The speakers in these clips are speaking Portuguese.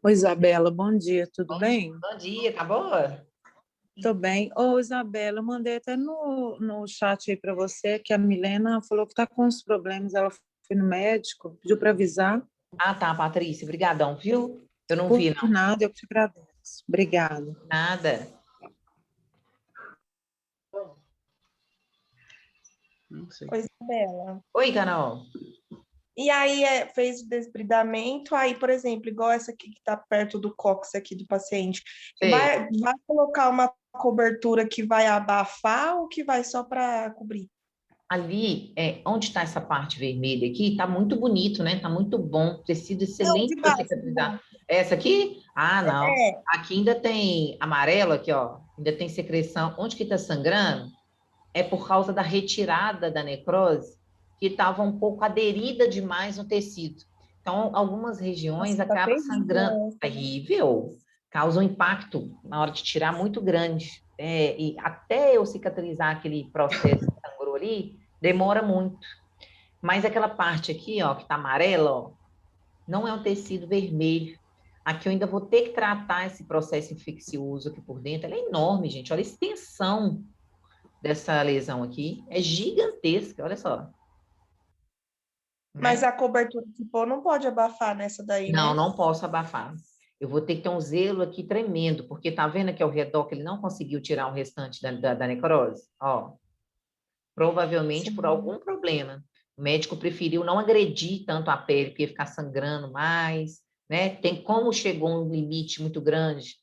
Oi, Isabela, bom dia, tudo bem? Bom dia, tá boa? Tô bem. Ô, Isabela, eu mandei até no chat aí para você que a Milena falou que tá com uns problemas, ela foi no médico, pediu para avisar. Ah, tá, Patrícia, brigadão, viu? Eu não Por vi, não. nada, eu que te agradeço. Obrigada. Nada. Não sei. Oi, Isabela. Oi, Carol. E aí fez o desbridamento, aí, por exemplo, igual essa aqui que está perto do cóccix aqui do paciente, Sei. vai colocar uma cobertura que vai abafar ou que vai só para cobrir? Ali, onde está essa parte vermelha aqui, tá muito bonito, né? Tá muito bom, tecido Não, excelente de para baixo, de cicatrizar. baixo. Essa aqui? Ah, não. É, Aqui ainda tem amarelo aqui, ó. Ainda tem secreção. Onde que tá sangrando? É por causa da retirada da necrose, que estava um pouco aderida demais no tecido. Então, algumas regiões nossa, tá acabam sangrando. terrível. Terrível. Causa um impacto na hora de tirar muito grande. E até eu cicatrizar aquele processo que sangrou ali, demora muito. Mas aquela parte aqui, ó, que tá amarela, ó, não é um tecido vermelho. Aqui eu ainda vou ter que tratar esse processo infeccioso aqui por dentro. Ela é enorme, gente. Olha a extensão dessa lesão aqui. É gigantesca, olha só. Mas Né? a cobertura que pôr não pode abafar nessa daí, Não, né? não posso abafar. Eu vou ter que ter um zelo aqui tremendo, porque tá vendo aqui ao redor que ele não conseguiu tirar o restante da necrose? Ó, provavelmente por Sim. algum problema. O médico preferiu não agredir tanto a pele, porque ia ficar sangrando mais, né? Tem como chegou um limite muito grande,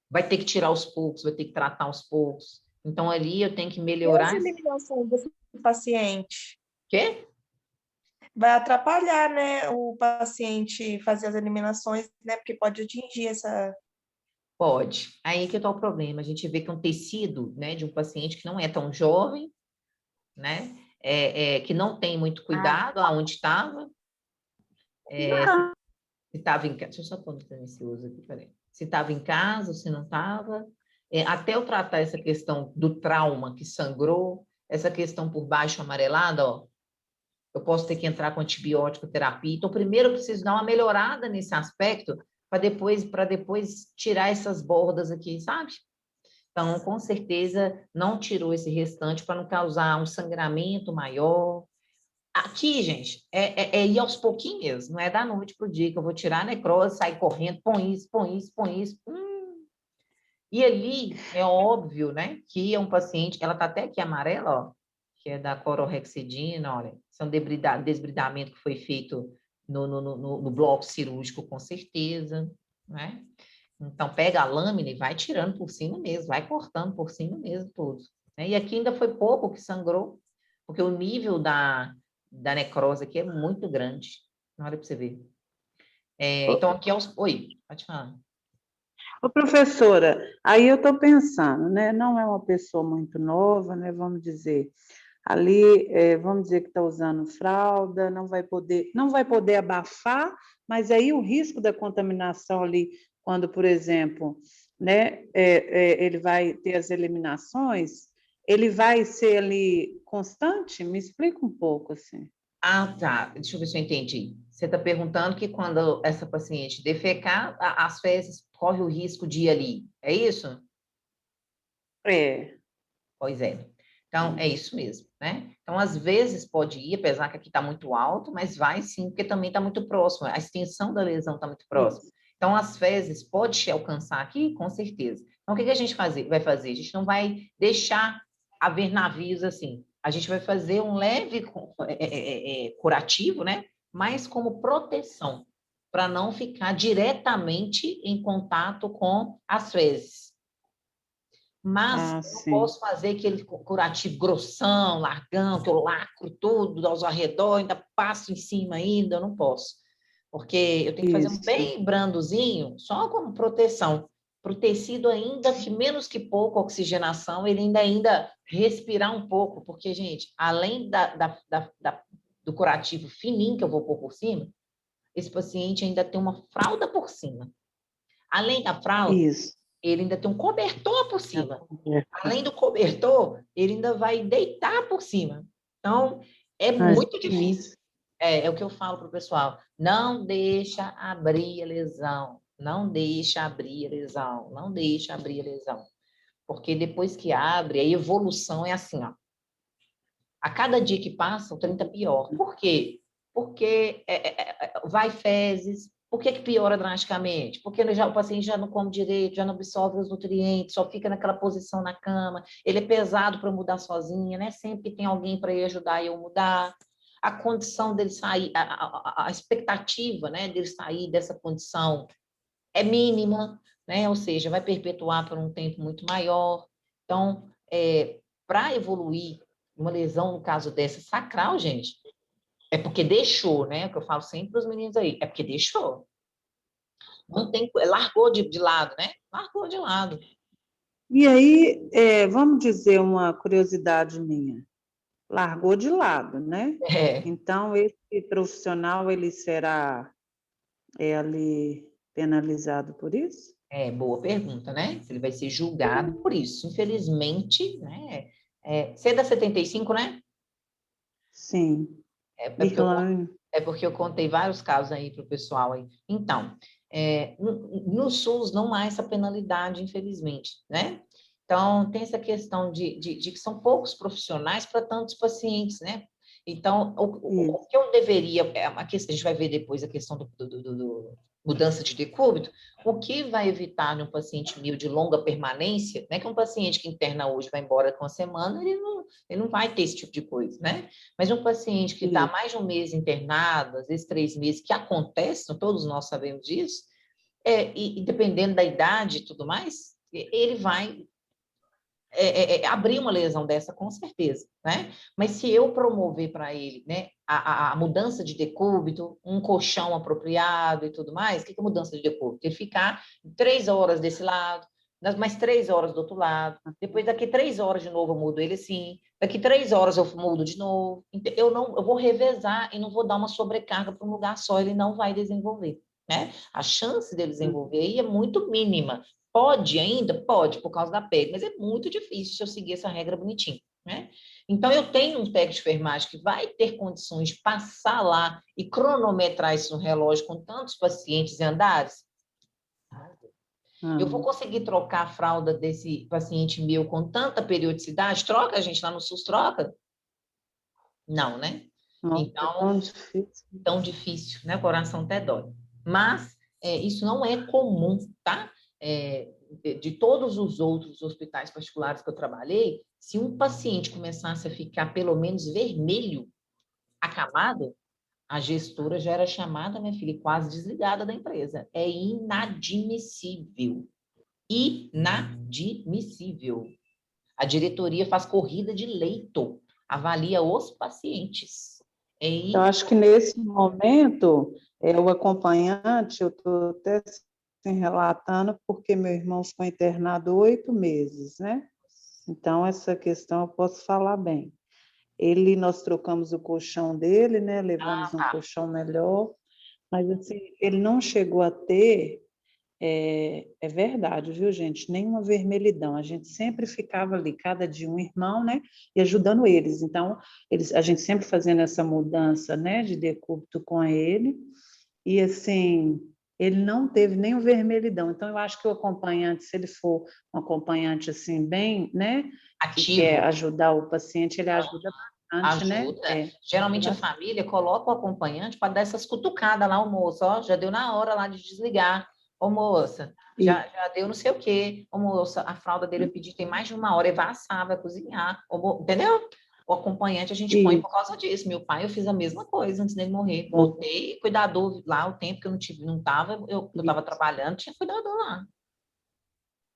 vai ter que tirar aos poucos, vai ter que tratar aos poucos. Então ali eu tenho que E as melhorar. eliminações desse paciente? Quê? Vai atrapalhar, né, o paciente fazer as eliminações, né? Porque pode atingir essa. Pode. Aí que está o problema. A gente vê que um tecido, né, de um paciente que não é tão jovem, né, que não tem muito cuidado aonde estava, se estava em casa. Deixa eu só pôr no silencioso aqui, peraí. Se estava em casa, se não estava. Até eu tratar essa questão do trauma que sangrou, essa questão por baixo amarelada, ó, eu posso ter que entrar com antibiótico terapia. Então, primeiro eu preciso dar uma melhorada nesse aspecto para depois tirar essas bordas aqui, sabe? Então, com certeza, não tirou esse restante para não causar um sangramento maior. Aqui, gente, é ir aos pouquinhos, não é da noite para o dia que eu vou tirar a necrose, sair correndo, põe isso, põe isso, põe isso. E ali é óbvio, né, que é um paciente, ela está até aqui amarela, ó, que é da clorhexidina, olha, isso é um desbridamento que foi feito no bloco cirúrgico, com certeza, né? Então, pega a lâmina e vai tirando por cima mesmo, vai cortando por cima mesmo tudo. Né? E aqui ainda foi pouco que sangrou, porque o nível da necrose aqui é muito grande. Olha para você ver. Então, aqui é os... Oi, pode falar. Ô, professora, aí eu estou pensando, né? Não é uma pessoa muito nova, né? Vamos dizer, ali, vamos dizer que está usando fralda, não vai poder abafar, mas aí o risco da contaminação ali, quando, por exemplo, né, ele vai ter as eliminações, ele vai ser ali constante? Me explica um pouco assim. Ah, tá. Deixa eu ver se eu entendi. Você está perguntando que quando essa paciente defecar, as fezes corre o risco de ir ali. É isso? É. Pois é. Então, é isso mesmo, né? Então, às vezes pode ir, apesar que aqui está muito alto, mas vai sim, porque também está muito próximo. A extensão da lesão está muito próxima. Isso. Então, as fezes pode te alcançar aqui, com certeza. Então, o que a gente vai fazer? A gente não vai deixar haver navios assim. A gente vai fazer um leve curativo, né? Mas como proteção, para não ficar diretamente em contato com as fezes. Mas Ah, eu não sim. posso fazer aquele curativo grossão, largão, que eu lacro tudo aos arredor, ainda passo em cima ainda, eu não posso. Porque eu tenho que fazer um Isso. bem brandozinho, só como proteção. Para o tecido ainda que menos que pouco oxigenação, ele ainda respirar um pouco, porque, gente, além do curativo fininho que eu vou pôr por cima, esse paciente ainda tem uma fralda por cima. Além da fralda, Isso. ele ainda tem um cobertor por É a cima. coberta. Além do cobertor, ele ainda vai deitar por cima. Então, é Mas, muito difícil. É o que eu falo para o pessoal. Não deixa abrir a lesão. Não deixa abrir a lesão. Não deixa abrir a lesão. Porque depois que abre, a evolução é assim, ó. A cada dia que passa, o trem tá pior. Por quê? Porque vai fezes. Por que piora drasticamente? Porque o paciente já não come direito, já não absorve os nutrientes, só fica naquela posição na cama. Ele é pesado para mudar sozinho, né? Sempre que tem alguém para ir ajudar eu mudar. A condição dele sair, a expectativa, né, dele sair dessa condição é mínima, né? Ou seja, vai perpetuar por um tempo muito maior. Então, para evoluir uma lesão, no caso dessa, sacral, gente, é porque deixou, né? O que eu falo sempre para os meninos aí, é porque deixou. Não tem, largou de lado, né? Largou de lado. E aí, vamos dizer uma curiosidade minha, largou de lado, né? Então, esse profissional, ele será ali penalizado por isso? Boa pergunta, né? Ele vai ser julgado por isso. Infelizmente, né? Você é da 75, né? Sim. Porque eu contei vários casos aí para o pessoal aí. Então, no SUS não há essa penalidade, infelizmente, né? Então, tem essa questão de que são poucos profissionais para tantos pacientes, né? Então, o que eu deveria... a gente vai ver depois a questão do mudança de decúbito, o que vai evitar num paciente meu de longa permanência, né? Que um paciente que interna hoje vai embora com uma semana, ele não vai ter esse tipo de coisa, né? Mas um paciente que está mais de um mês internado, às vezes 3 meses, que acontece, todos nós sabemos disso, e dependendo da idade e tudo mais, ele vai abrir uma lesão dessa, com certeza, né? Mas se eu promover para ele, né, a mudança de decúbito, um colchão apropriado e tudo mais, o que é mudança de decúbito? Ele ficar 3 horas desse lado, mais 3 horas do outro lado, depois daqui 3 horas de novo eu mudo ele assim, daqui 3 horas eu mudo de novo, eu vou revezar e não vou dar uma sobrecarga para um lugar só, ele não vai desenvolver, né? A chance dele desenvolver aí é muito mínima. Pode ainda? Pode, por causa da PEG, mas é muito difícil se eu seguir essa regra bonitinho, né? Então, eu tenho um técnico de enfermagem que vai ter condições de passar lá e cronometrar isso no relógio com tantos pacientes e andares? Eu vou conseguir trocar a fralda desse paciente meu com tanta periodicidade? Troca, a gente lá no SUS troca? Não, né? Então, tão difícil, né? O coração até dói. Mas isso não é comum, tá? De todos os outros hospitais particulares que eu trabalhei, se um paciente começasse a ficar pelo menos vermelho, acamado, a gestora já era chamada, minha filha, quase desligada da empresa. É inadmissível. Inadmissível. A diretoria faz corrida de leito, avalia os pacientes. Eu acho que nesse momento, o acompanhante, eu estou até assim, relatando, porque meu irmão ficou internado 8 meses, né? Então, essa questão eu posso falar bem. Nós trocamos o colchão dele, né? Levamos um colchão melhor, mas assim, ele não chegou a ter, é verdade, viu, gente? Nenhuma vermelhidão. A gente sempre ficava ali, cada dia um irmão, né? E ajudando eles. Então, a gente sempre fazendo essa mudança, né? De decúbito com ele. E assim, ele não teve nenhum vermelhidão. Então, eu acho que o acompanhante, se ele for um acompanhante assim, bem, né? Ativo. Que quer ajudar o paciente, ele ajuda bastante, ajuda. né? Geralmente a família coloca o acompanhante para dar essas cutucadas lá, o moço, ó, já deu na hora lá de desligar. Ô, moça, já deu não sei o quê. Ô, moça, a fralda dele eu pedi tem mais de 1 hora, ele vai assar, vai cozinhar. Entendeu? O acompanhante a gente põe por causa disso. Meu pai, eu fiz a mesma coisa antes dele morrer. Botei cuidador lá, o tempo que eu não estava, eu estava trabalhando, tinha cuidador lá.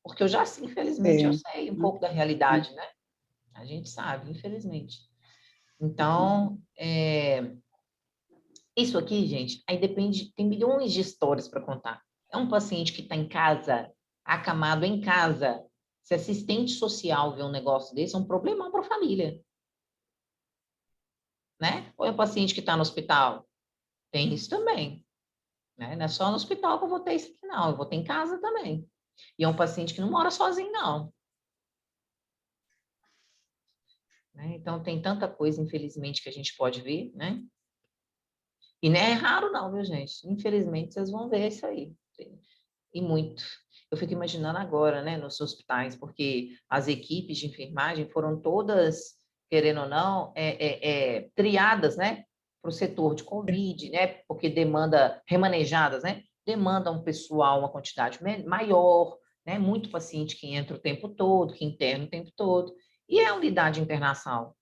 Porque eu já, infelizmente, eu sei um pouco da realidade, né? A gente sabe, infelizmente. Então, isso aqui, gente, aí depende, tem milhões de histórias para contar. É um paciente que está em casa, acamado em casa. Se assistente social vê um negócio desse, é um problemão para a família. Né? Ou é um paciente que está no hospital? Tem isso também. Né? Não é só no hospital que eu vou ter isso aqui, não. Eu vou ter em casa também. E é um paciente que não mora sozinho, não. Né? Então, tem tanta coisa, infelizmente, que a gente pode ver, né? E não é raro não, viu, gente? Infelizmente, vocês vão ver isso aí. E muito. Eu fico imaginando agora, né, nos hospitais, porque as equipes de enfermagem foram todas, querendo ou não, triadas, né, para o setor de Covid, né, porque demanda, remanejadas, né, demanda um pessoal, uma quantidade maior, né, muito paciente que entra o tempo todo, que interna o tempo todo. E a unidade de internação?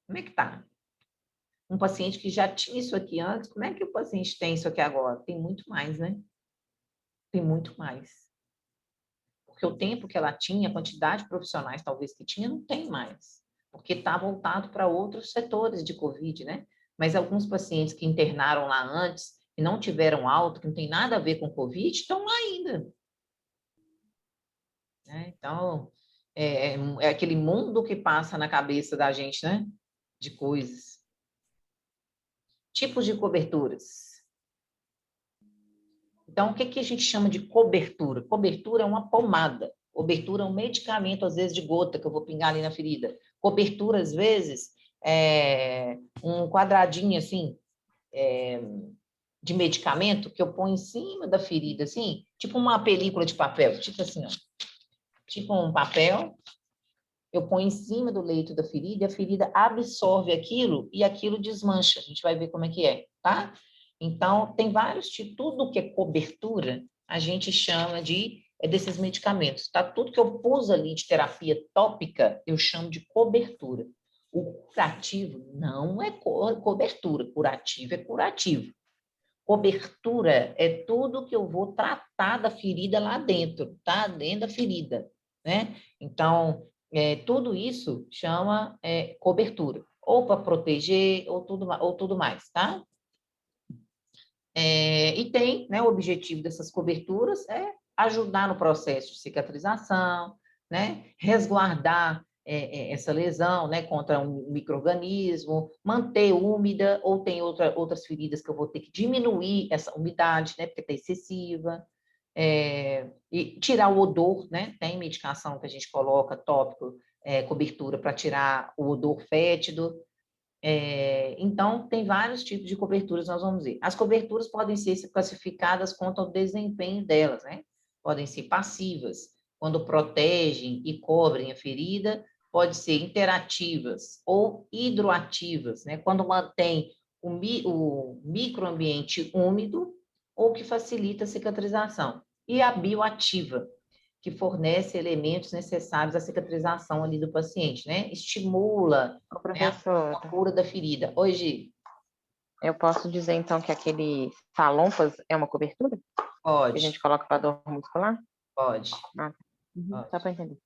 Como é que está? Um paciente que já tinha isso aqui antes, como é que o paciente tem isso aqui agora? Tem muito mais, né? Tem muito mais. Porque o tempo que ela tinha, a quantidade de profissionais talvez que tinha, não tem mais. Porque está voltado para outros setores de Covid, né? Mas alguns pacientes que internaram lá antes, que não tiveram alta, que não tem nada a ver com Covid, estão lá ainda. Né? Então, é aquele mundo que passa na cabeça da gente, né? De coisas. Tipos de coberturas. Então, o que a gente chama de cobertura? Cobertura é uma pomada. Cobertura é um medicamento, às vezes, de gota, que eu vou pingar ali na ferida. Cobertura, às vezes, é um quadradinho, assim, de medicamento que eu ponho em cima da ferida, assim, tipo uma película de papel, tipo assim, ó. Tipo um papel, eu ponho em cima do leito da ferida e a ferida absorve aquilo e aquilo desmancha. A gente vai ver como é, tá? Então, tem vários tipos. Tudo que é cobertura, a gente chama desses medicamentos, tá? Tudo que eu pus ali de terapia tópica, eu chamo de cobertura. O curativo não é cobertura, curativo é curativo. Cobertura é tudo que eu vou tratar da ferida lá dentro, tá? Dentro da ferida, né? Então, tudo isso chama cobertura, ou para proteger, ou tudo mais, tá? E tem, né, o objetivo dessas coberturas é ajudar no processo de cicatrização, né, resguardar essa lesão, né, contra um micro-organismo, manter úmida, ou tem outras feridas que eu vou ter que diminuir essa umidade, né, porque está excessiva, e tirar o odor, né, tem medicação que a gente coloca, tópico, cobertura para tirar o odor fétido. Então, tem vários tipos de coberturas, nós vamos ver. As coberturas podem ser classificadas quanto ao desempenho delas, né? Podem ser passivas, quando protegem e cobrem a ferida, pode ser interativas ou hidroativas, né? Quando mantém o microambiente úmido ou que facilita a cicatrização. E a bioativa, que fornece elementos necessários à cicatrização ali do paciente, né? Estimula, Ô, né, a professora, cura da ferida. Hoje, eu posso dizer então que aquele salompas é uma cobertura que a gente pode, coloca para dor muscular? pode, Só pode. para entender.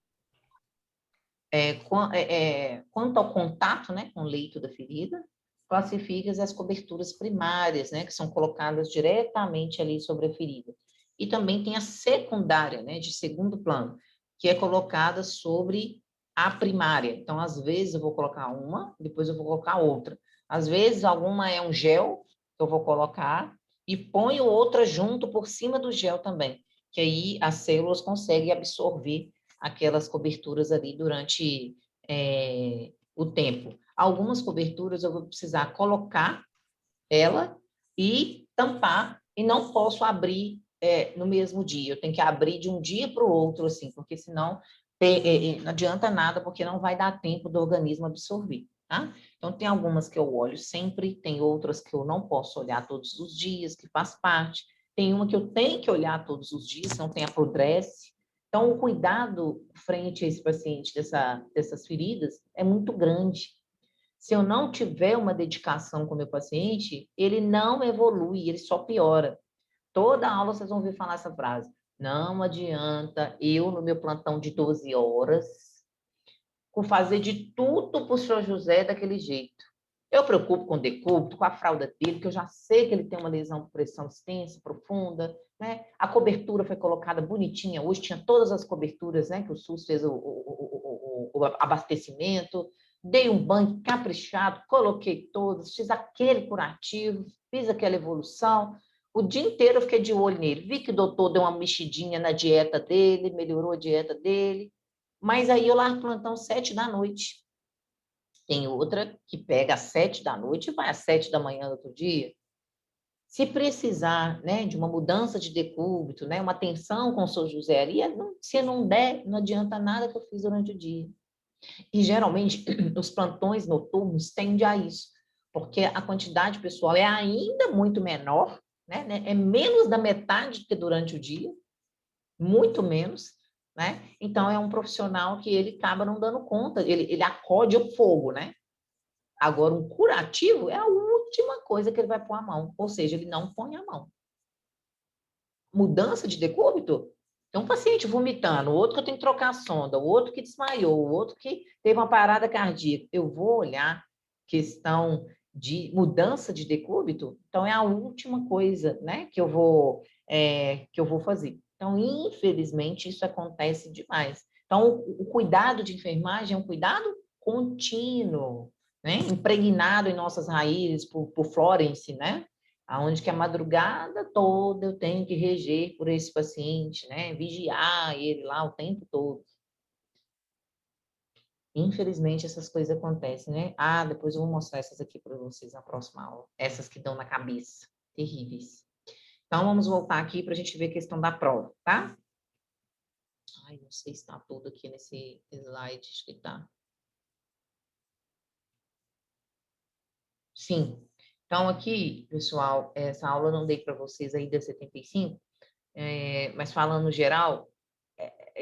Quanto ao contato, né, com o leito da ferida, classifica as coberturas primárias, né, que são colocadas diretamente ali sobre a ferida. E também tem a secundária, né, de segundo plano, que é colocada sobre a primária. Então, às vezes eu vou colocar uma, depois eu vou colocar outra. Às vezes alguma é um gel que eu vou colocar e ponho outra junto por cima do gel também, que aí as células conseguem absorver aquelas coberturas ali durante o tempo. Algumas coberturas eu vou precisar colocar ela e tampar, e não posso abrir no mesmo dia. Eu tenho que abrir de um dia para o outro, assim, porque senão não adianta nada, porque não vai dar tempo do organismo absorver, tá? Então, tem algumas que eu olho sempre, tem outras que eu não posso olhar todos os dias, que faz parte. Tem uma que eu tenho que olhar todos os dias, senão tem apodrece. Então, o cuidado frente a esse paciente dessas feridas é muito grande. Se eu não tiver uma dedicação com o meu paciente, ele não evolui, ele só piora. Toda aula vocês vão ouvir falar essa frase. Não adianta eu, no meu plantão de 12 horas, fazer de tudo para o senhor José daquele jeito. Eu preocupo com o decúbito, com a fralda dele, que eu já sei que ele tem uma lesão por pressão extensa, profunda, né? A cobertura foi colocada bonitinha hoje, tinha todas as coberturas, né? Que o SUS fez o abastecimento, dei um banho caprichado, coloquei todas, fiz aquele curativo, fiz aquela evolução. O dia inteiro eu fiquei de olho nele. Vi que o doutor deu uma mexidinha na dieta dele, melhorou a dieta dele, mas aí eu largo o plantão 7 da noite. Tem outra que pega às 7 da noite e vai às 7 da manhã do outro dia. Se precisar, né, de uma mudança de decúbito, né, uma atenção com São José ali, se não der, não adianta nada que eu fiz durante o dia. E, geralmente, os plantões noturnos tendem a isso, porque a quantidade pessoal é ainda muito menor, né? É menos da metade do que durante o dia, muito menos, né? Então, é um profissional que ele acaba não dando conta, ele acode o fogo, né? Agora, um curativo é a última coisa que ele vai pôr a mão, ou seja, ele não põe a mão. Mudança de decúbito? Tem um paciente vomitando, o outro que eu tenho que trocar a sonda, o outro que desmaiou, o outro que teve uma parada cardíaca. Eu vou olhar questão de mudança de decúbito, então é a última coisa, né, que eu vou fazer. Então, infelizmente, isso acontece demais. Então, o cuidado de enfermagem é um cuidado contínuo, né, impregnado em nossas raízes por Florence, né? Aonde que a madrugada toda eu tenho que reger por esse paciente, né? Vigiar ele lá o tempo todo. Infelizmente, essas coisas acontecem, né? Ah, depois eu vou mostrar essas aqui para vocês na próxima aula. Essas que dão na cabeça. Terríveis. Então, vamos voltar aqui para a gente ver a questão da prova, tá? Ai, não sei se está tudo aqui nesse slide. Acho que tá. Sim. Então, aqui, pessoal, essa aula eu não dei para vocês aí da 75, mas falando no geral,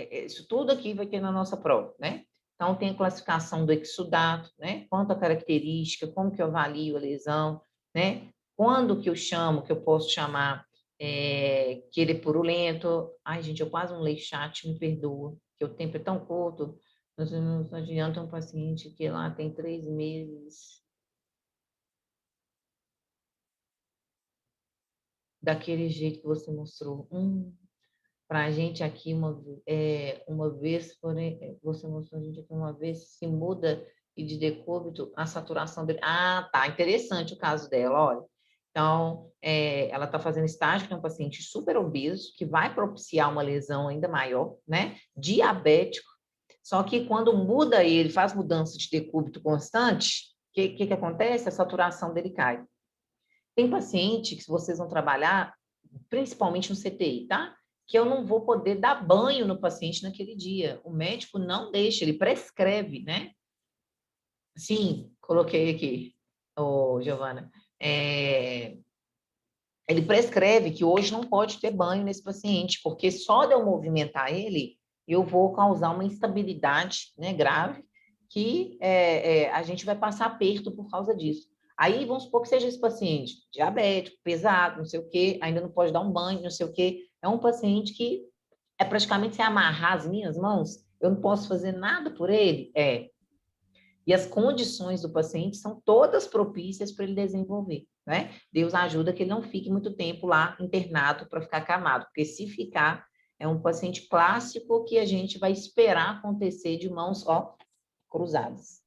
isso tudo aqui vai ter na nossa prova, né? Então, tem a classificação do exudato, né? Quanto a característica, como que eu avalio a lesão, né? Quando que eu chamo, que eu posso chamar que ele é purulento. Ai, gente, eu quase não leio chat, me perdoa, que o tempo é tão curto. Não adianta um paciente que lá tem 3 meses... daquele jeito que você mostrou. Para a gente aqui, uma vez, porém, você mostrou a gente aqui uma vez, se muda e de decúbito, a saturação dele. Ah, tá, interessante o caso dela, olha. Então, ela está fazendo estágio com um paciente super obeso, que vai propiciar uma lesão ainda maior, né? Diabético. Só que quando muda ele, faz mudança de decúbito constante, o que acontece? A saturação dele cai. Tem paciente que, se vocês vão trabalhar, principalmente no CTI, tá? Que eu não vou poder dar banho no paciente naquele dia. O médico não deixa, ele prescreve, né? Sim, coloquei aqui, Giovana. Ele prescreve que hoje não pode ter banho nesse paciente, porque só de eu movimentar ele, eu vou causar uma instabilidade, né, grave, que a gente vai passar aperto por causa disso. Aí, vamos supor que seja esse paciente diabético, pesado, não sei o quê, ainda não pode dar um banho, não sei o quê. É um paciente que é praticamente se amarrar as minhas mãos, eu não posso fazer nada por ele? E as condições do paciente são todas propícias para ele desenvolver, né? Deus ajuda que ele não fique muito tempo lá internado para ficar acamado, porque se ficar, é um paciente clássico que a gente vai esperar acontecer de mãos, cruzadas,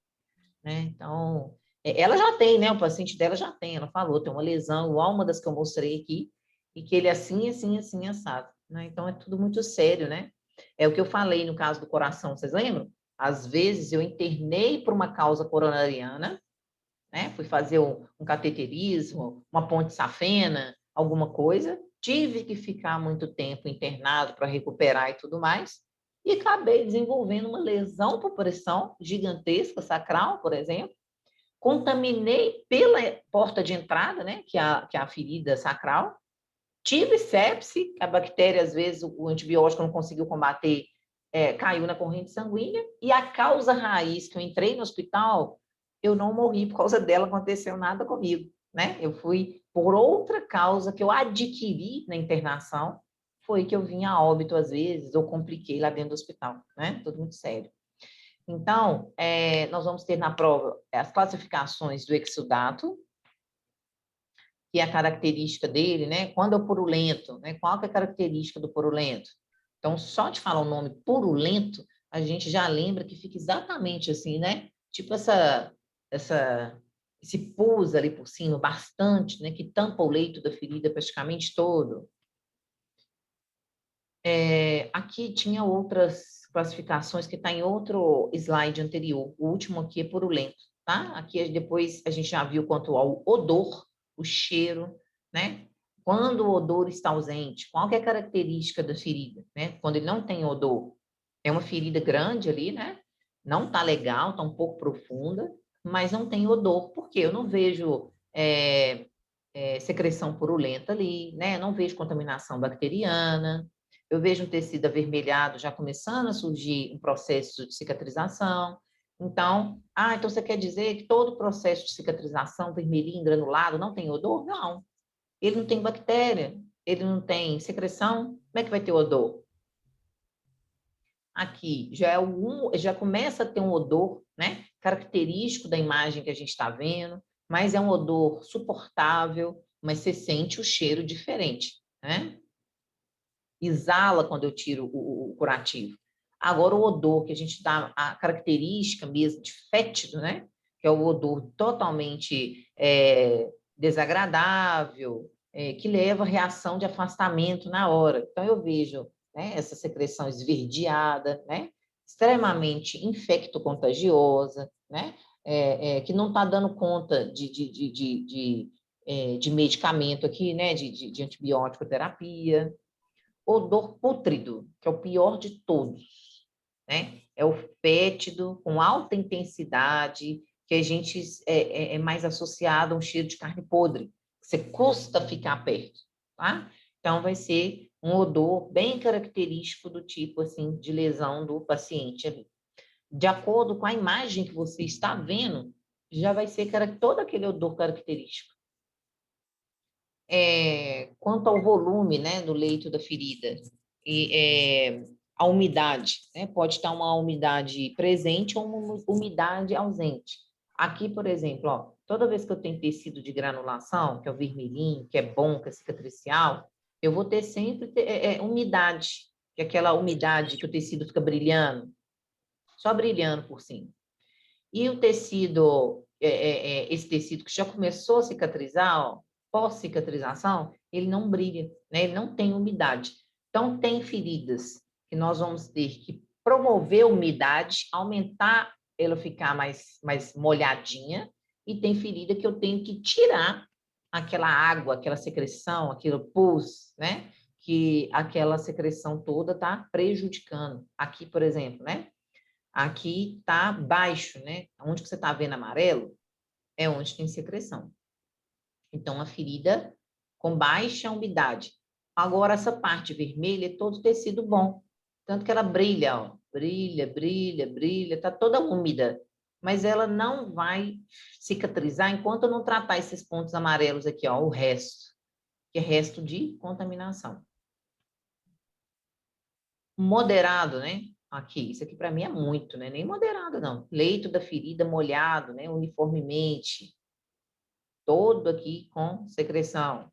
né? Então, ela já tem, né? O paciente dela já tem, ela falou, tem uma lesão igual uma das que eu mostrei aqui, e que ele é assim, assim, assim, assado, né? Então, é tudo muito sério, né? É o que eu falei no caso do coração, vocês lembram? Às vezes, eu internei por uma causa coronariana, né? Fui fazer um cateterismo, uma ponte safena, alguma coisa, tive que ficar muito tempo internado para recuperar e tudo mais, e acabei desenvolvendo uma lesão por pressão gigantesca, sacral, por exemplo, contaminei pela porta de entrada, né, que é a ferida sacral, tive sepse, a bactéria, às vezes, o antibiótico não conseguiu combater, caiu na corrente sanguínea, e a causa raiz que eu entrei no hospital, eu não morri por causa dela, aconteceu nada comigo, né? Eu fui por outra causa que eu adquiri na internação, foi que eu vim a óbito às vezes, ou compliquei lá dentro do hospital, né? Tudo muito sério. Então, nós vamos ter na prova as classificações do exudato, que é a característica dele, né? Quando é o purulento, né? Qual que é a característica do purulento? Então, só de falar o nome purulento, a gente já lembra que fica exatamente assim, né? Tipo esse pus ali por cima, bastante, né? Que tampa o leito da ferida praticamente todo. Aqui tinha outras classificações que está em outro slide anterior. O último aqui é purulento, tá? Aqui depois a gente já viu quanto ao odor, o cheiro, né? Quando o odor está ausente, qual que é a característica da ferida, né? Quando ele não tem odor, é uma ferida grande ali, né? Não está legal, está um pouco profunda, mas não tem odor. Por quê? Eu não vejo secreção purulenta ali, né? Não vejo contaminação bacteriana. Eu vejo um tecido avermelhado já começando a surgir um processo de cicatrização. Então, então você quer dizer que todo processo de cicatrização, vermelhinho, granulado, não tem odor? Não. Ele não tem bactéria, ele não tem secreção, como é que vai ter odor? Aqui já começa a ter um odor, né, característico da imagem que a gente está vendo, mas é um odor suportável, mas você sente o cheiro diferente, né? Exala quando eu tiro o curativo. Agora, o odor que a gente dá, a característica mesmo de fétido, né? Que é o odor totalmente desagradável, que leva a reação de afastamento na hora. Então, eu vejo, né, essa secreção esverdeada, né? Extremamente infecto-contagiosa, né? Que não está dando conta de medicamento aqui, né? De antibiótico terapia. Odor pútrido, que é o pior de todos, né? É o fétido com alta intensidade, que a gente é mais associado a um cheiro de carne podre, que você custa ficar perto, tá? Então, vai ser um odor bem característico do tipo, assim, de lesão do paciente ali. De acordo com a imagem que você está vendo, já vai ser todo aquele odor característico. Quanto ao volume, né, do leito da ferida, a umidade, né, pode estar uma umidade presente ou uma umidade ausente. Aqui, por exemplo, ó, toda vez que eu tenho tecido de granulação, que é o vermelhinho, que é bom, que é cicatricial, eu vou ter sempre umidade, que é aquela umidade que o tecido fica brilhando, só brilhando por cima. E o tecido, esse tecido que já começou a cicatrizar, ó, pós-cicatrização, ele não brilha, né? Ele não tem umidade. Então, tem feridas que nós vamos ter que promover a umidade, aumentar ela ficar mais molhadinha, e tem ferida que eu tenho que tirar aquela água, aquela secreção, aquele pus, né? Que aquela secreção toda está prejudicando. Aqui, por exemplo, né? Aqui está baixo, né? Onde que você está vendo amarelo é onde tem secreção. Então, a ferida com baixa umidade. Agora, essa parte vermelha é todo tecido bom. Tanto que ela brilha, ó. Brilha, brilha, brilha, está toda úmida. Mas ela não vai cicatrizar enquanto eu não tratar esses pontos amarelos aqui, ó, o resto. Que é resto de contaminação. Moderado, né? Aqui, isso aqui para mim é muito, né? Nem moderado, não. Leito da ferida molhado, né? Uniformemente. Todo aqui com secreção.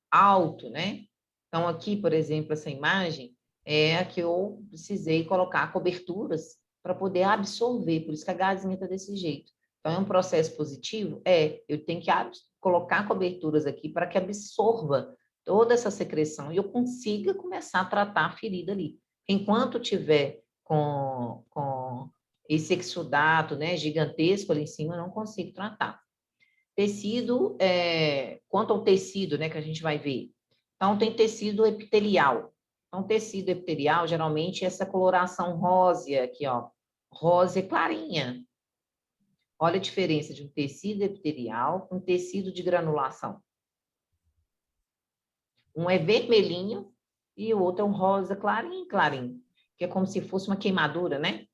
Alto, né? Então, aqui, por exemplo, essa imagem é a que eu precisei colocar coberturas para poder absorver, por isso que a gazinha está desse jeito. Então, é um processo positivo? Eu tenho que colocar coberturas aqui para que absorva toda essa secreção e eu consiga começar a tratar a ferida ali. Enquanto tiver com esse exudato, né, gigantesco ali em cima, eu não consigo tratar. Tecido, quanto ao tecido, né, que a gente vai ver. Então, tem tecido epitelial. Então, tecido epitelial, geralmente, é essa coloração rósea aqui, ó. Rósea clarinha. Olha a diferença de um tecido epitelial com um tecido de granulação. Um é vermelhinho e o outro é um rosa clarinho, clarinho. Que é como se fosse uma queimadura, né?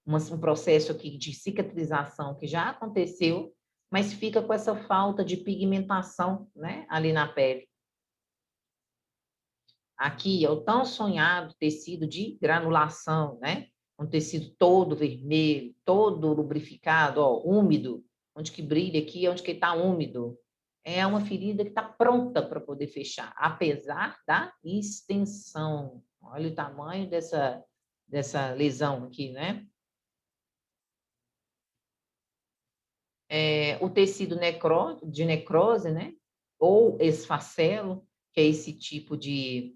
Um processo aqui de cicatrização que já aconteceu, mas fica com essa falta de pigmentação, né, ali na pele. Aqui é o tão sonhado tecido de granulação, né? Um tecido todo vermelho, todo lubrificado, ó, úmido. Onde que brilha aqui, onde que está úmido. É uma ferida que está pronta para poder fechar, apesar da extensão. Olha o tamanho dessa lesão aqui, né? O tecido de necrose, né? Ou esfacelo, que é esse tipo de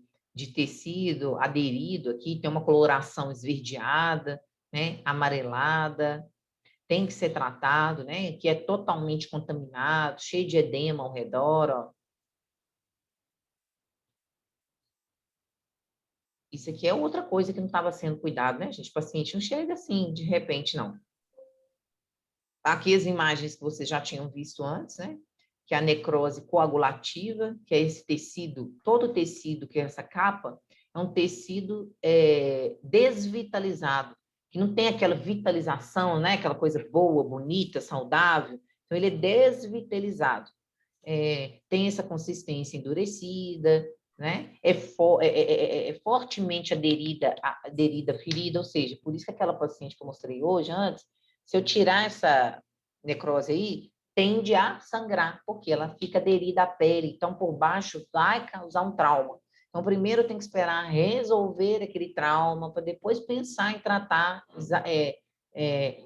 tecido aderido aqui, tem uma coloração esverdeada, né? Amarelada. tem que ser tratado, né? Que é totalmente contaminado, cheio de edema ao redor, ó. Isso aqui é outra coisa que não estava sendo cuidado, né, gente? O paciente não chega assim, de repente, não. Aqui as imagens que vocês já tinham visto antes, né? Que é a necrose coagulativa, que é esse tecido, todo o tecido, que é essa capa, é um tecido desvitalizado, que não tem aquela vitalização, né? Aquela coisa boa, bonita, saudável. Então, ele é desvitalizado. Tem essa consistência endurecida, né? É fortemente aderida à ferida, ou seja, por isso que aquela paciente que eu mostrei hoje, antes, se eu tirar essa necrose aí, tende a sangrar, porque ela fica aderida à pele, então por baixo vai causar um trauma. Então, primeiro tem que esperar resolver aquele trauma, para depois pensar em tratar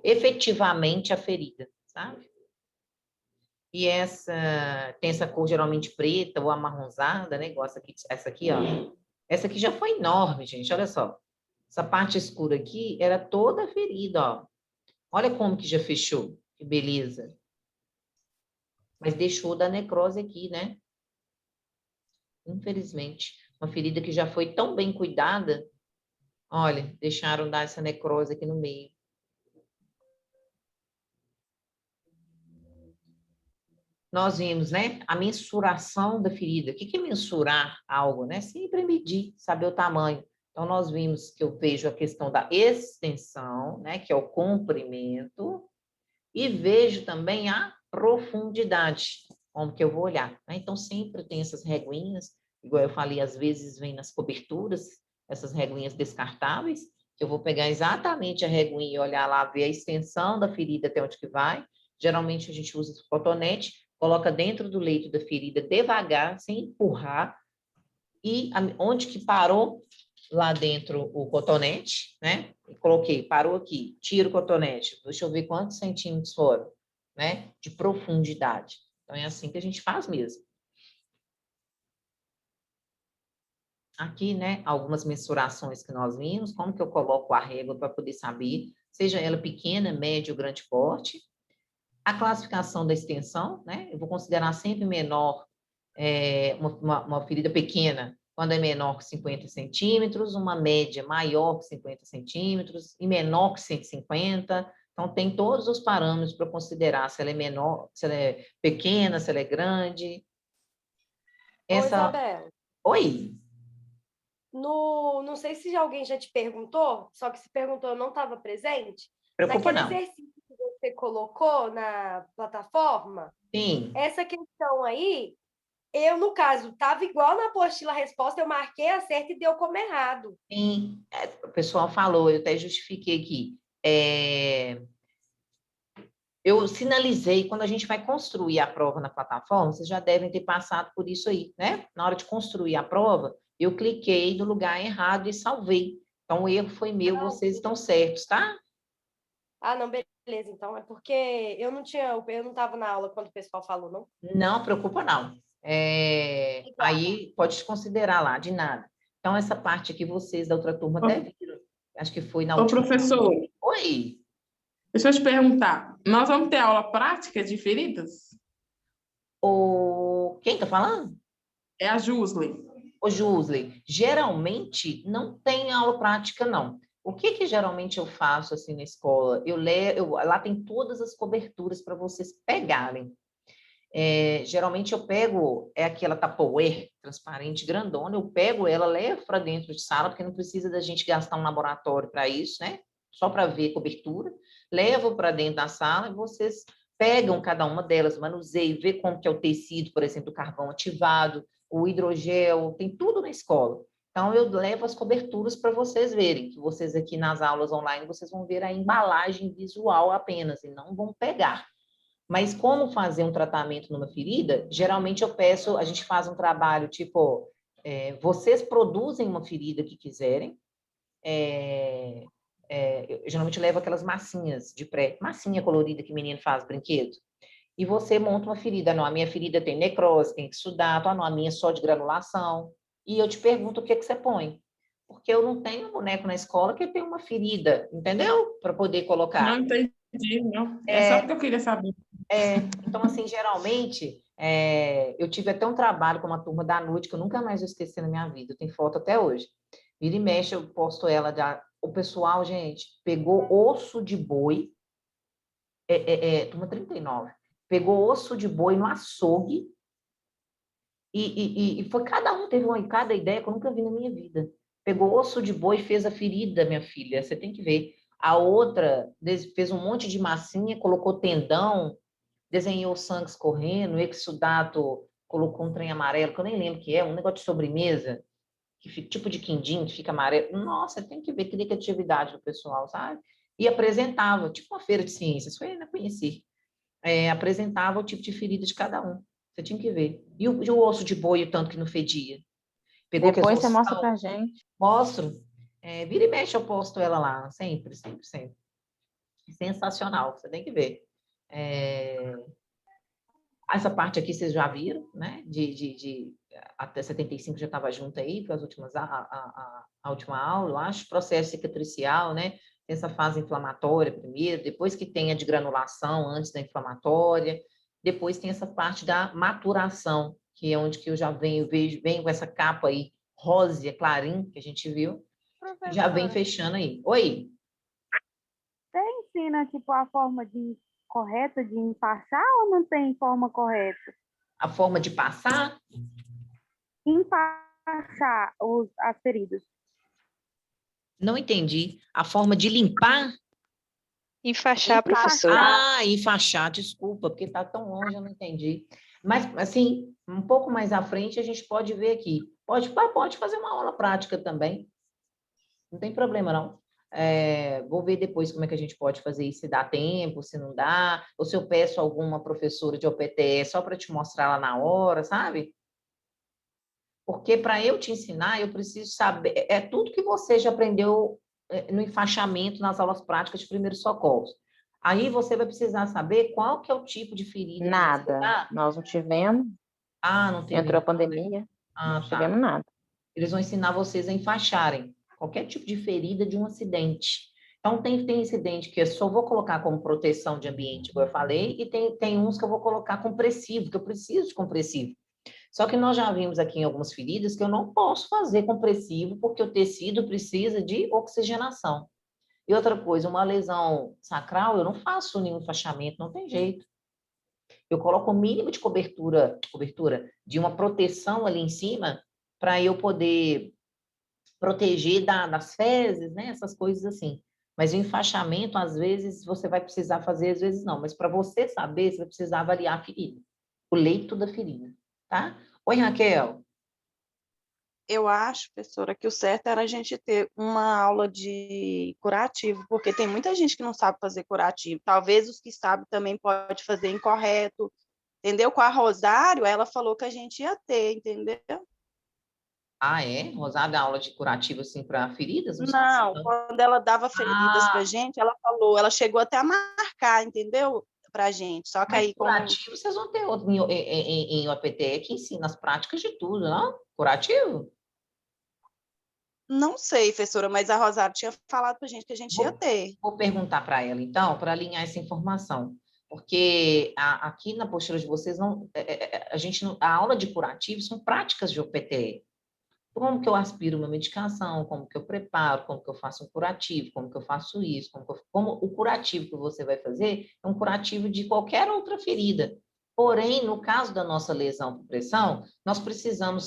efetivamente a ferida, sabe? E tem essa cor geralmente preta ou amarronzada, né? Igual essa aqui, ó. Essa aqui já foi enorme, gente, olha só. Essa parte escura aqui era toda ferida, ó. Olha como que já fechou, que beleza. Mas deixou da necrose aqui, né? Infelizmente. Uma ferida que já foi tão bem cuidada. Olha, deixaram dar essa necrose aqui no meio. Nós vimos, né, a mensuração da ferida. O que é mensurar algo, né? Sempre medir, saber o tamanho. Então, nós vimos que eu vejo a questão da extensão, né, que é o comprimento, e vejo também a profundidade, como que eu vou olhar, né? Então, sempre tem essas reguinhas, igual eu falei, às vezes vem nas coberturas, essas reguinhas descartáveis, que eu vou pegar exatamente a reguinha e olhar lá, ver a extensão da ferida até onde que vai. Geralmente, a gente usa cotonete, coloca dentro do leito da ferida devagar, sem empurrar, e onde que parou lá dentro o cotonete, né? Coloquei, parou aqui, tiro o cotonete, deixa eu ver quantos centímetros foram, né? De profundidade. Então, é assim que a gente faz mesmo. Aqui, né, algumas mensurações que nós vimos, como que eu coloco a régua para poder saber, seja ela pequena, média ou grande porte. A classificação da extensão, né? Eu vou considerar sempre menor, uma ferida pequena, quando é menor que 50 centímetros, uma média maior que 50 centímetros e menor que 150. Então, tem todos os parâmetros para considerar se ela é menor, se ela é pequena, se ela é grande. Oi, Isabela. Oi. Não sei se alguém já te perguntou, só que se perguntou, eu não estava presente. Preocupa Naquele não. exercício que você colocou na plataforma, Sim. essa questão aí, eu, no caso, estava igual na apostila a resposta, eu marquei a certa e deu como errado. Sim, o pessoal falou, eu até justifiquei aqui. Eu sinalizei, quando a gente vai construir a prova na plataforma, vocês já devem ter passado por isso aí, né? Na hora de construir a prova, eu cliquei no lugar errado e salvei. Então, o erro foi meu, vocês estão certos, tá? Ah, não, beleza. Então, é porque eu não estava na aula quando o pessoal falou, não? Não, preocupa não. Aí, pode considerar lá, de nada. Então, essa parte aqui, vocês da outra turma até viram. Acho que foi na última. Ô, professor. Oi. Deixa eu te perguntar, nós vamos ter aula prática de feridas? Quem está falando? É a Jusle. Ô, Jusle, geralmente não tem aula prática, não. O que geralmente eu faço assim na escola? Lá tem todas as coberturas para vocês pegarem. Geralmente eu pego, aquela Tupperware transparente, grandona, eu pego ela, levo para dentro de sala, porque não precisa da gente gastar um laboratório para isso, né? Só para ver cobertura. Levo para dentro da sala e vocês pegam cada uma delas, manuseiam, vê como que é o tecido, por exemplo, o carvão ativado, o hidrogel, tem tudo na escola. Então, eu levo as coberturas para vocês verem, que vocês aqui nas aulas online, vocês vão ver a embalagem visual apenas, e não vão pegar. Mas como fazer um tratamento numa ferida, geralmente eu peço, a gente faz um trabalho tipo, vocês produzem uma ferida que quiserem, eu geralmente levo aquelas massinhas de massinha colorida que o menino faz, brinquedo, e você monta uma ferida. Não, a minha ferida tem necrose, tem exudato, não, a minha é só de granulação, e eu te pergunto o que você põe. Porque eu não tenho um boneco na escola que tem uma ferida, entendeu? Para poder colocar. Não entendi. entendi, não. É só porque eu queria saber. Então, assim, geralmente, eu tive até um trabalho com uma turma da noite que eu nunca mais vou esquecer na minha vida. Eu tenho foto até hoje. Vira e mexe, eu posto ela. O pessoal, gente, pegou osso de boi, turma 39, pegou osso de boi no açougue e foi cada um teve cada ideia que eu nunca vi na minha vida. Pegou osso de boi e fez a ferida, minha filha, você tem que ver. A outra fez um monte de massinha, colocou tendão, desenhou sangue escorrendo, o exudato colocou um trem amarelo, que eu nem lembro o que é, um negócio de sobremesa, que fica, tipo de quindim, que fica amarelo. Nossa, tem que ver que criatividade do pessoal, sabe? E apresentava, tipo uma feira de ciências, foi, eu conheci. Apresentava o tipo de ferida de cada um. Você tinha que ver. E o osso de boi, o tanto que não fedia. Pegou que Depois você mostra pra gente. Mostro. Vira e mexe, eu posto ela lá, sempre, sempre, sempre. Sensacional, você tem que ver. Essa parte aqui vocês já viram, né? Até 75 já estava junto aí, para as últimas, a última aula, eu acho. Processo cicatricial, né? Tem essa fase inflamatória primeiro, depois que tem a de granulação, antes da inflamatória, depois tem essa parte da maturação, que é onde que eu já venho com essa capa aí, rósea, clarim, que a gente viu, e já vem fechando aí. Oi? Você ensina, tipo, a forma correta de enfaixar ou não tem forma correta? A forma de passar? Enfaixar as feridas. Não entendi. A forma de limpar? Enfaixar, professora. Enfaixar, desculpa, porque está tão longe, eu não entendi. Mas, assim, um pouco mais à frente, a gente pode ver aqui. Pode fazer uma aula prática também. Não tem problema, não. Vou ver depois como é que a gente pode fazer isso, se dá tempo, se não dá, ou se eu peço alguma professora de OPTE só para te mostrar lá na hora, sabe? Porque para eu te ensinar, eu preciso saber, tudo que você já aprendeu no enfaixamento, nas aulas práticas de primeiros socorros. Aí você vai precisar saber qual que é o tipo de ferida. Nada. Nós não tivemos. Não teve. Entrou a pandemia. Não tivemos nada. Eles vão ensinar vocês a enfaixarem qualquer tipo de ferida de um acidente. Então, tem incidente que eu só vou colocar como proteção de ambiente, como eu falei, e tem uns que eu vou colocar compressivo, que eu preciso de compressivo. Só que nós já vimos aqui em algumas feridas que eu não posso fazer compressivo porque o tecido precisa de oxigenação. E outra coisa, uma lesão sacral, eu não faço nenhum enfaixamento, não tem jeito. Eu coloco o mínimo de cobertura de uma proteção ali em cima para eu poder proteger das fezes, né? Essas coisas assim. Mas o enfaixamento, às vezes, você vai precisar fazer, às vezes não. Mas para você saber, você vai precisar avaliar a ferida, o leito da ferida, tá? Oi, Raquel. Eu acho, professora, que o certo era a gente ter uma aula de curativo, porque tem muita gente que não sabe fazer curativo. Talvez os que sabem também pode fazer incorreto, entendeu? Com a Rosário, ela falou que a gente ia ter, entendeu? Rosário dá aula de curativo, assim, para feridas? Não, quando ela dava feridas pra gente, ela falou, ela chegou até a marcar, entendeu? Pra gente, só que Mas aí... curativo, vocês vão ter outro em OPTE que ensina as práticas de tudo, não? Curativo? Não sei, professora, mas a Rosário tinha falado pra gente que a gente ia ter. Vou perguntar para ela, então, para alinhar essa informação. Porque aqui na postura de vocês, a aula de curativo são práticas de OPTE. Como que eu aspiro uma medicação, como que eu preparo, como que eu faço um curativo, como que eu faço isso, como o curativo que você vai fazer é um curativo de qualquer outra ferida. Porém, no caso da nossa lesão por pressão,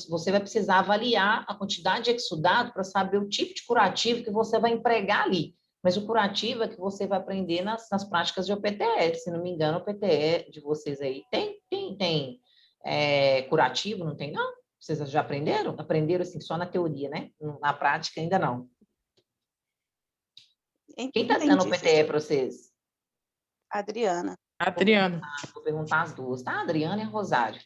você vai precisar avaliar a quantidade de exudado para saber o tipo de curativo que você vai empregar ali. Mas o curativo é que você vai aprender nas práticas de OPTE. Se não me engano, o OPTE de vocês aí tem curativo, não tem não? Vocês já aprenderam? Aprenderam, assim, só na teoria, né? Na prática, ainda não. Quem está dando o PTE para vocês? Adriana. Adriana. Vou perguntar as duas, tá? A Adriana e a Rosário.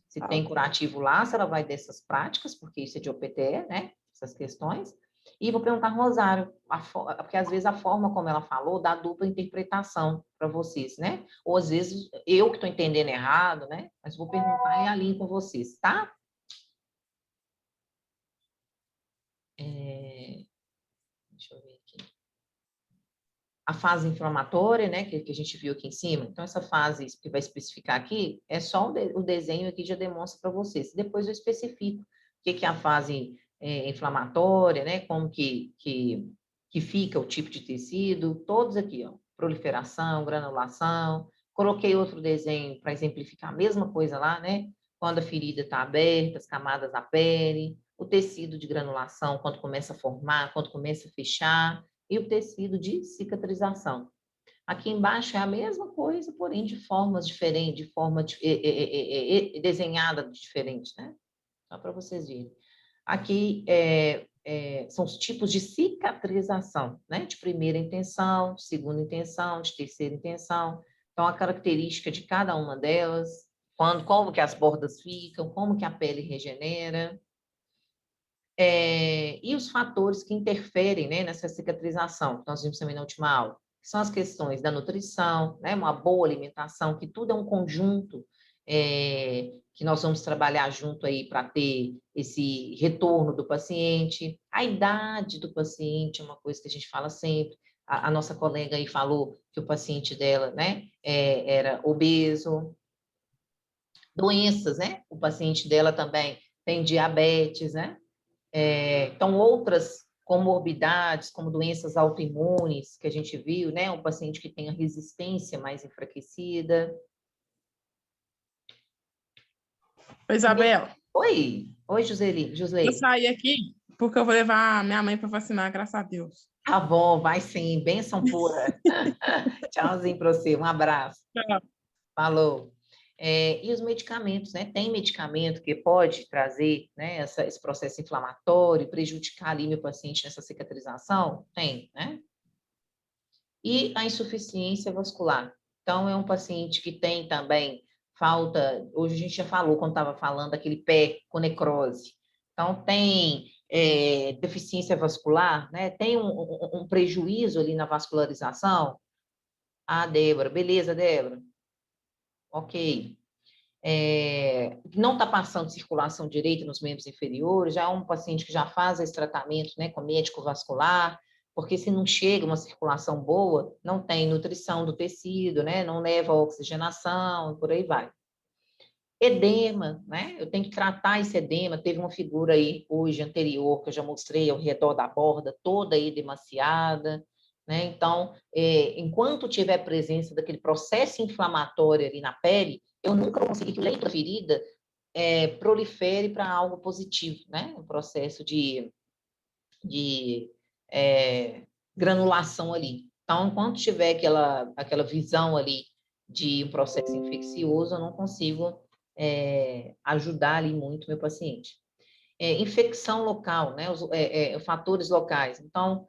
Se tem curativo lá, se ela vai dessas práticas, porque isso é de OPTE, né? Essas questões. E vou perguntar a Rosário, porque às vezes a forma como ela falou dá dupla interpretação para vocês, né? Ou às vezes eu que estou entendendo errado, né? Mas vou perguntar e alinho com vocês, tá? Deixa eu ver aqui. a fase inflamatória, né, que a gente viu aqui em cima. Então, essa fase que vai especificar aqui, é só o desenho aqui já demonstra para vocês. Depois eu especifico o que é a fase inflamatória, né, como que fica o tipo de tecido, todos aqui, ó, proliferação, granulação. Coloquei outro desenho para exemplificar a mesma coisa lá, né, quando a ferida está aberta, as camadas da pele, o tecido de granulação, quando começa a formar, quando começa a fechar, e o tecido de cicatrização. Aqui embaixo é a mesma coisa, porém de formas diferentes, de forma desenhada diferente, né? Só para vocês verem. Aqui são os tipos de cicatrização, né? De primeira intenção, de segunda intenção, de terceira intenção. Então, a característica de cada uma delas, como que as bordas ficam, como que a pele regenera. E os fatores que interferem, né, nessa cicatrização, que nós vimos também na última aula, que são as questões da nutrição, né, uma boa alimentação, que tudo é um conjunto que nós vamos trabalhar junto aí para ter esse retorno do paciente. A idade do paciente é uma coisa que a gente fala sempre. A nossa colega aí falou que o paciente dela, né, era obeso. Doenças, né? O paciente dela também tem diabetes, né? Então, outras comorbidades, como doenças autoimunes, que a gente viu, né? Um paciente que tem a resistência mais enfraquecida. Oi, Isabela. Oi, Josley. Eu saí aqui porque eu vou levar minha mãe para vacinar, graças a Deus. Tá bom, vai sim, bênção pura. Tchauzinho para você, um abraço. Tchau. Falou. E os medicamentos, né? Tem medicamento que pode trazer, né, esse processo inflamatório, prejudicar ali meu paciente nessa cicatrização? Tem, né? E a insuficiência vascular. Então, é um paciente que tem também falta, hoje a gente já falou, quando estava falando daquele pé com necrose. Então, tem deficiência vascular, né? Tem um prejuízo ali na vascularização. Ah, Débora, beleza, Débora? Ok. Não está passando circulação direita nos membros inferiores, já é um paciente que já faz esse tratamento, né, com médico vascular, porque se não chega uma circulação boa, não tem nutrição do tecido, né, não leva a oxigenação, por aí vai. Edema, né, eu tenho que tratar esse edema, teve uma figura aí hoje anterior, que eu já mostrei ao redor da borda, toda edemaciada, né, então, enquanto tiver presença daquele processo inflamatório ali na pele, eu nunca vou conseguir que o leito da ferida prolifere para algo positivo, né? Um processo de granulação ali. Então, enquanto tiver aquela visão ali de um processo infeccioso, eu não consigo ajudar ali muito meu paciente. Infecção local, né? Os fatores locais. Então,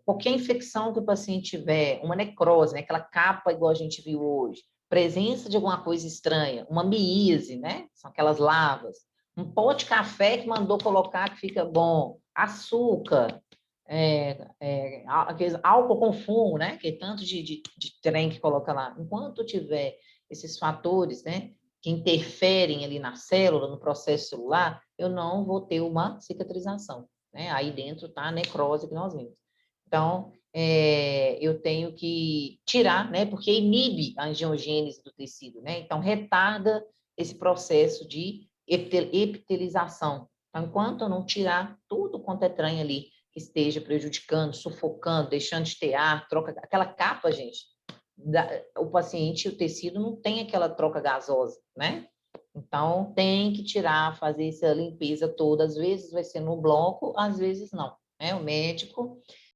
qualquer infecção que o paciente tiver, uma necrose, né, aquela capa igual a gente viu hoje, presença de alguma coisa estranha, uma miíase, né, são aquelas lavas, um pó de café que mandou colocar que fica bom, açúcar, álcool com fumo, né, que é tanto de trem que coloca lá. Enquanto tiver esses fatores, né, que interferem ali na célula, no processo celular, eu não vou ter uma cicatrização, né, aí dentro está a necrose que nós vimos. Então, eu tenho que tirar, né, porque inibe a angiogênese do tecido, né? Então, retarda esse processo de epitelização. Então, enquanto eu não tirar tudo quanto é trem ali, que esteja prejudicando, sufocando, deixando de ter ar, troca... Aquela capa, gente, o paciente, o tecido não tem aquela troca gasosa, né? Então, tem que tirar, fazer essa limpeza toda. Às vezes vai ser no bloco, às vezes não, né? O médico...